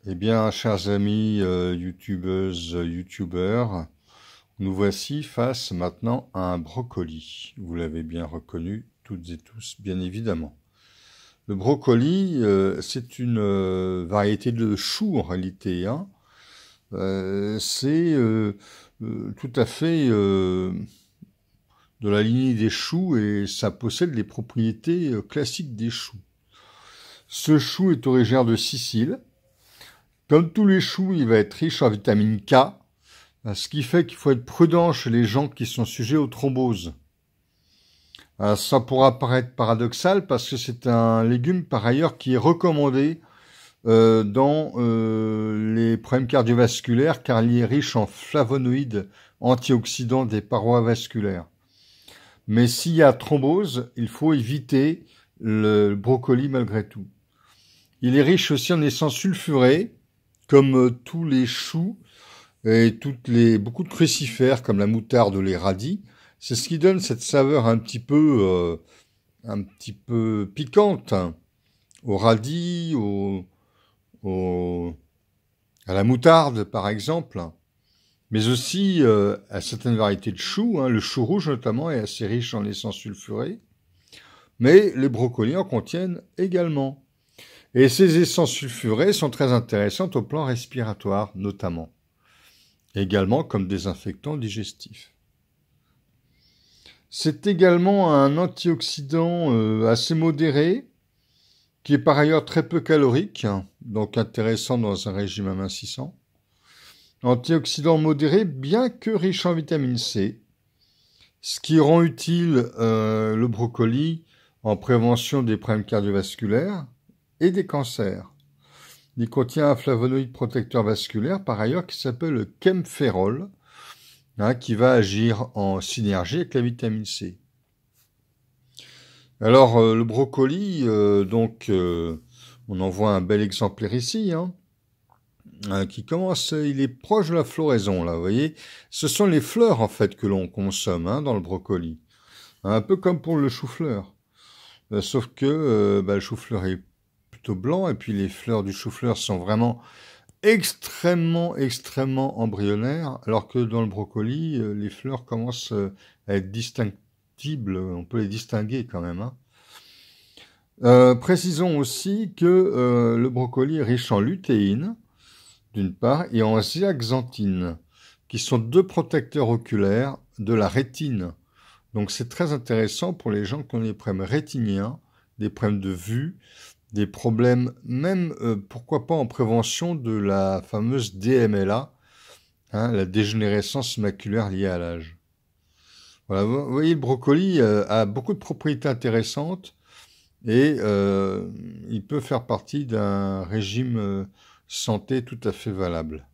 Eh bien, chers amis youtubeuses, youtubeurs, nous voici face maintenant à un brocoli. Vous l'avez bien reconnu, toutes et tous, bien évidemment. Le brocoli, c'est une variété de chou en réalité, hein. C'est tout à fait de la lignée des choux et ça possède les propriétés classiques des choux. Ce chou est originaire de Sicile. Comme tous les choux, il va être riche en vitamine K, ce qui fait qu'il faut être prudent chez les gens qui sont sujets aux thromboses. Ça pourra paraître paradoxal parce que c'est un légume par ailleurs qui est recommandé dans les problèmes cardiovasculaires car il est riche en flavonoïdes antioxydants des parois vasculaires. Mais s'il y a thrombose, il faut éviter le brocoli malgré tout. Il est riche aussi en essence sulfurée, comme tous les choux et beaucoup de crucifères comme la moutarde ou les radis. C'est ce qui donne cette saveur un petit peu piquante, hein, au radis, à la moutarde par exemple, mais aussi à certaines variétés de choux. Hein. Le chou rouge notamment est assez riche en essence sulfurée, mais les brocolis en contiennent également. Et ces essences sulfurées sont très intéressantes au plan respiratoire notamment, également comme désinfectant digestif. C'est également un antioxydant assez modéré, qui est par ailleurs très peu calorique, donc intéressant dans un régime amincissant. Antioxydant modéré, bien que riche en vitamine C, ce qui rend utile le brocoli en prévention des problèmes cardiovasculaires et des cancers. Il contient un flavonoïde protecteur vasculaire, par ailleurs, qui s'appelle le kémphérol, hein, qui va agir en synergie avec la vitamine C. Alors, le brocoli, on en voit un bel exemplaire ici, hein, qui commence, il est proche de la floraison, là, vous voyez. Ce sont les fleurs, en fait, que l'on consomme hein, dans le brocoli. Un peu comme pour le chou-fleur. Sauf que le chou-fleur est plutôt blanc, et puis les fleurs du chou-fleur sont vraiment extrêmement embryonnaires, alors que dans le brocoli, les fleurs commencent à être distinctibles, on peut les distinguer quand même. Hein. Précisons aussi que le brocoli est riche en lutéine, d'une part, et en zeaxanthine, qui sont deux protecteurs oculaires de la rétine. Donc c'est très intéressant pour les gens qui ont des problèmes rétiniens, des problèmes de vue, des problèmes même, pourquoi pas en prévention de la fameuse DMLA, hein, la dégénérescence maculaire liée à l'âge. Voilà, vous voyez, le brocoli a beaucoup de propriétés intéressantes et il peut faire partie d'un régime santé tout à fait valable.